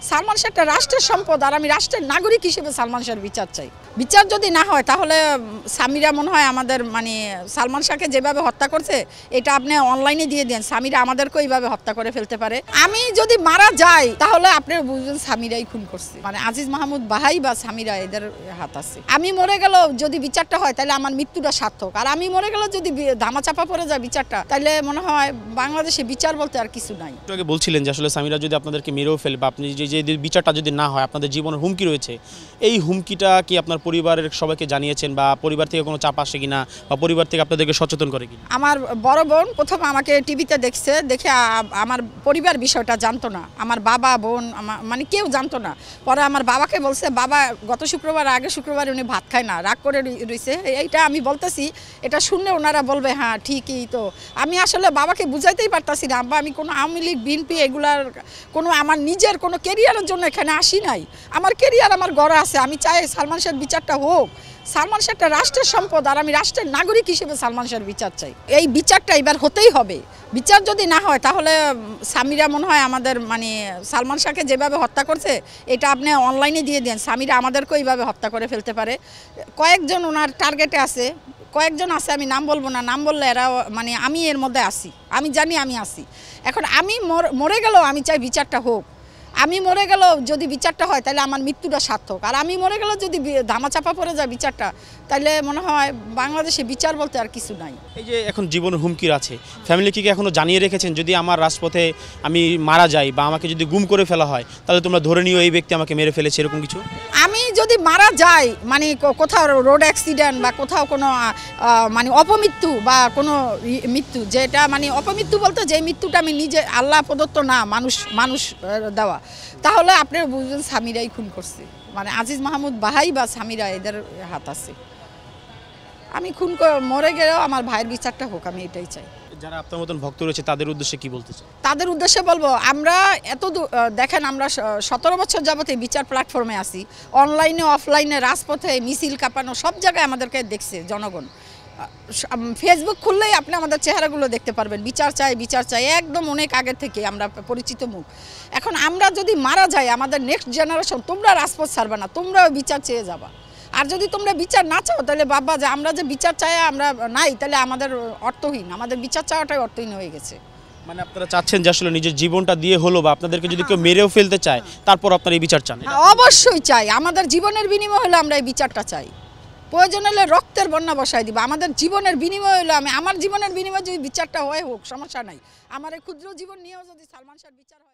সালমান শাহ একটা রাষ্ট্রের সম্পদ আর আমি রাষ্ট্রের নাগরিক হিসেবে সালমান শাহর বিচার চাই। বিচার যদি না হয় তাহলে স্বামীরা মনে হয় আমাদের সালমান শাহকে যেভাবে হত্যা করছে এটা আপনি অনলাইনে দিয়ে দেন, স্বামীরা আমাদেরকেও এইভাবে হত্যা করে ফেলতে পারে। আমি যদি মারা যাই তাহলে আপনারা বুঝবেন স্বামীরাই খুন করছে, আজিজ মাহমুদ বাহাই বা স্বামীরা এদের হাত আছে। আমি মরে গেল যদি বিচারটা হয় তাহলে আমার মৃত্যুটা সার্থক, আর আমি মরে গেল যদি ধামাচাপা পড়ে যায় বিচারটা, তাহলে মনে হয় বাংলাদেশে বিচার বলতে আর কিছু নাই। বলছিলেন যে আসলে স্বামীরা যদি আপনাদেরকে মেরেও ফেলে বা আপনি যে বিচারটা যদি না হয় আপনাদের জীবনের হুমকি রয়েছে, এই হুমকিটা কি আপনার পরিবারের সবাইকে জানিয়েছেন বা পরিবার থেকে কোনো চাপ আসে কিনা বা পরিবার থেকে আপনাদেরকে সচেতন করে কিনা? আমার বড় বোন প্রথমে আমাকে টিভিতে দেখে আমার পরিবার বিষয়টা জানতো না, আমার বাবা বোন কেউ জানতো না। পরে আমার বাবাকে বলছে, বাবা গত শুক্রবার আগে শুক্রবার উনি ভাত খায় না, রাগ করে রয়েছে। এইটা আমি বলতেছি, এটা শুনলে ওনারা বলবে হ্যাঁ ঠিকই। তো আমি আসলে বাবাকে বুঝাইতেই পারতাছি না, আব্বা আমি কোনো আওয়ামী লীগ বিএনপি এগুলার কোনো আমার নিজের কোনো কেরিয়ারের জন্য এখানে আসি নাই। আমার কেরিয়ার আমার গড়ে আছে, আমি চাই সালমান শাহের বিচারটা হোক। সালমান শাহ একটা রাষ্ট্রের সম্পদ আর আমি রাষ্ট্রের নাগরিক হিসেবে সালমান শাহের বিচার চাই। এই বিচারটা এবার হতেই হবে। বিচার যদি না হয় তাহলে স্বামীরা মনে হয় আমাদের সালমান শাহকে যেভাবে হত্যা করছে এটা আপনি অনলাইনে দিয়ে দেন, স্বামীরা আমাদেরকেও এইভাবে হত্যা করে ফেলতে পারে। কয়েকজন ওনার টার্গেটে আছে, কয়েকজন আছে, আমি নাম বলবো না, নাম বললে এরা আমি এর মধ্যে আসি, আমি জানি আমি আসি। এখন আমি মরে গেলেও আমি চাই বিচারটা হোক। আমি মরে গেল যদি বিচারটা হয় তাহলে আমার মৃত্যুটা সার্থক, আর আমি মরে গেল যদি ধামাচাপা পড়ে যায় বিচারটা, তাহলে মনে হয় বাংলাদেশে বিচার বলতে আর কিছু নাই। এই যে এখন জীবনের হুমকির আছে, ফ্যামিলিকে কি এখনো জানিয়ে রেখেছেন যদি আমার রাজপথে আমি মারা যাই বা আমাকে যদি গুম করে ফেলা হয় তাহলে তোমরা ধরে নিও এই ব্যক্তি আমাকে মেরে ফেলেছে, এরকম কিছু? আমি যদি মারা যাই কোথাও রোড অ্যাক্সিডেন্ট বা কোথাও কোনো অপমৃত্যু বা কোনো মৃত্যু, যেটা অপমৃত্যু বলতে যে মৃত্যুটা আমি নিজে আল্লাহ প্রদত্ত না, মানুষ দেওয়া, তাহলে আপনারা বুঝবেন স্বামীরাই খুন করছে। আজিজ মাহমুদ বাহাই বা স্বামীরা এদের হাত আছে। আমি মরে গেলেও আমার ভাইয়ের বিচারটা হোক, আমি এটাই চাই। যারা আপনার মতন ভক্ত রয়েছে তাদের উদ্দেশ্যে কি বলতে চাই? তাদের উদ্দেশ্যে বলবো, আমরা দেখেন আমরা 17 বছর যাবত এই বিচার প্ল্যাটফর্মে আছি, অনলাইনে অফলাইনে রাজপথে মিছিল কাঁপানো সব জায়গায় আমাদেরকে দেখছে জনগণ। ফেসবুক খুললেই আপনি আমাদের চেহারাগুলো দেখতে পারবেন। বিচার চাই একদম অনেক আগের থেকে আমরা পরিচিত মুখ। এখন আমরা যদি মারা যাই আমাদের নেক্সট জেনারেশন, তোমরা রাজপথ ছাড়বে না, তোমরাও বিচার চেয়ে যাবা। আর যদি তোমরা বিচার না চাও তাহলে বাবা যে আমরা যে বিচার চাই আমরা নাই, তাহলে আমাদের অর্থহীন, আমাদের বিচার চাওয়াটাই অর্থহীন হয়ে গেছে। আপনারা চাচ্ছেন যে আসলে নিজের জীবনটা দিয়ে হলো বা আপনাদেরকে যদি কেউ মেরেও ফেলতে চায় তারপর আপনারা এই বিচার চান? অবশ্যই চাই, আমাদের জীবনের বিনিময় হলে আমরা এই বিচারটা চাই। প্রয়োজন হলে রক্তের বন্যা বসায় দিব, আমাদের জীবনের বিনিময় হলে আমার জীবনের বিনিময়ে যদি বিচারটা হয় হোক, সমস্যা নাই। আমার এই ক্ষুদ্র জীবন নিয়েও যদি সালমান শাহর বিচার হয়।